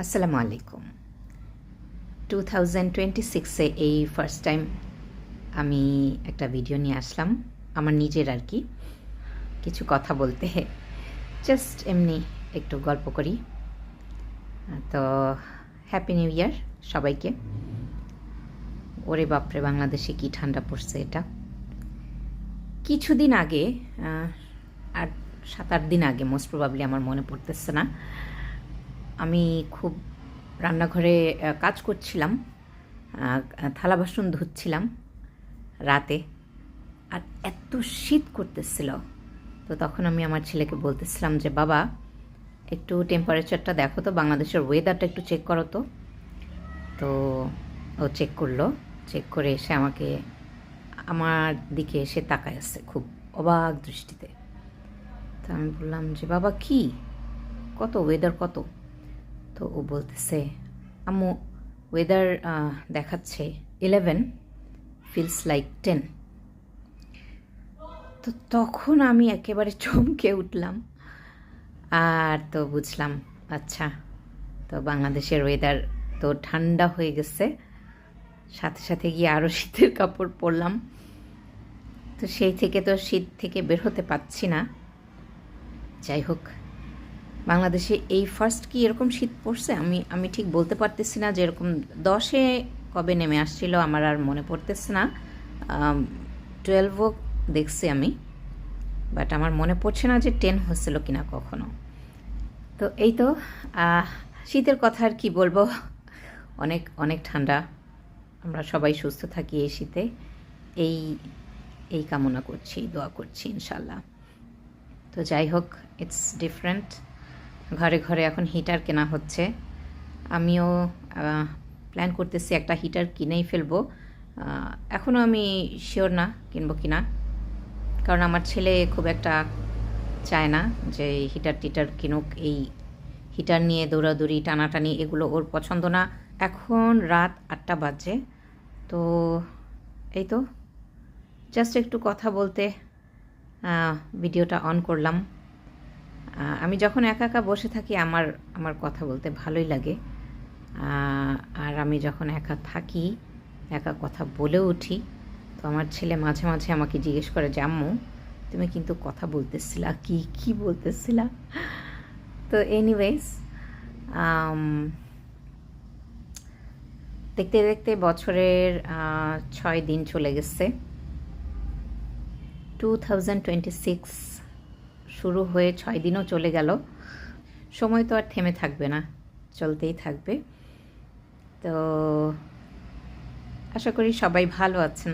আসসালামু আলাইকুম। 2026-এ এই ফার্স্ট টাইম আমি একটা ভিডিও নিয়ে আসলাম আমার নিজের আর কি, কিছু কথা বলতে, জাস্ট এমনি একটু গল্প করি। তো হ্যাপি নিউ ইয়ার সবাইকে। ওরে বাপরে, বাংলাদেশে কি ঠান্ডা পড়ছে! এটা কিছুদিন আগে, 7-8 দিন আগে মোস্ট প্রবাবলি, আমার মনে পড়তেছে না, আমি খুব রান্নাঘরে কাজ করছিলাম, থালা বাসন ধুচ্ছিলাম রাতে, আর এত শীত করতেছিল। তো তখন আমি আমার ছেলেকে বলতেছিলাম যে বাবা, একটু টেম্পারেচারটা দেখো তো, বাংলাদেশের ওয়েদারটা একটু চেক করো তো। তো ও চেক করলো, চেক করে এসে আমার দিকে এসে তাকায় আসছে খুব অবাক দৃষ্টিতে। তো আমি বললাম যে বাবা, কি কত ওয়েদার কত? তো ও বলতেছে, আম্মু ওয়েদার দেখাচ্ছে 11, ফিলস লাইক 10। তো তখন আমি একেবারে চমকে উঠলাম, আর তো বুঝলাম আচ্ছা, তো বাংলাদেশের ওয়েদার তো ঠান্ডা হয়ে গেছে। সাথে সাথে গিয়ে আরও শীতের কাপড় পরলাম। তো সেই থেকে তো শীত থেকে বের হতে পারছি না। যাই হোক, বাংলাদেশে এই ফার্স্ট কি এরকম শীত পড়ছে আমি ঠিক বলতে পারতেছি না। যে এরকম 10-এ কবে নেমে আসছিল আমার আর মনে পড়তেছে না, 12ও দেখছি আমি, বাট আমার মনে পড়ছে না যে 10 হচ্ছিল কিনা কখনো। তো এই তো শীতের কথা আর কি বলবো, অনেক অনেক ঠান্ডা। আমরা সবাই সুস্থ থাকি এই শীতে, এই কামনা করছি, দোয়া করছি ইনশাল্লাহ। তো যাই হোক, ইটস ডিফারেন্ট। ঘরে ঘরে এখন হিটার কেনা হচ্ছে। আমিও প্ল্যান করতেছি একটা হিটার কিনেই ফেলবো। এখনও আমি শিওর না কিনবো কিনা, কারণ আমার ছেলে খুব একটা চায় না যে হিটার টিটার কিনুক। এই হিটার নিয়ে দৌড়াদৌড়ি টানাটানি এগুলো ওর পছন্দ না। এখন রাত 8টা বাজে। তো এই তো জাস্ট একটু কথা বলতে ভিডিওটা অন করলাম। আমি যখন একা একা বসে থাকি আমার কথা বলতে ভালোই লাগে, আর আমি যখন একা থাকি, একা কথা বলেও উঠি। তো আমার ছেলে মাঝে মাঝে আমাকে জিজ্ঞেস করে যে আম্মু, তুমি কিন্তু কথা বলতেছিলা, কি বলতেছিলা? তো এনিওয়েজ, দেখতে দেখতে বছরের 6 দিন চলে গেছে। 2026 শুরু হয়ে 6 দিনও চলে গেল। সময় তো আর থেমে থাকবে না, চলতেই থাকবে। তো আশা করি সবাই ভালো আছেন।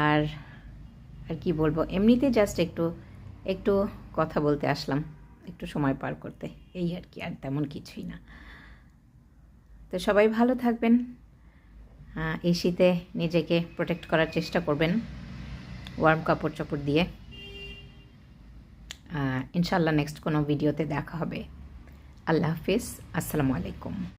আর কি বলবো, এমনিতে জাস্ট একটু কথা বলতে আসলাম, একটু সময় পার করতে, এই আর কি, আর তেমন কিছুই না। তো সবাই ভালো থাকবেন, এই শীতে নিজেকে প্রোটেক্ট করার চেষ্টা করবেন ওয়ার্ম কাপড় চোপড় দিয়ে। ইনশাল্লাহ নেক্সট কোনো ভিডিওতে দেখা হবে। আল্লাহ হাফিজ, আসসালামু আলাইকুম।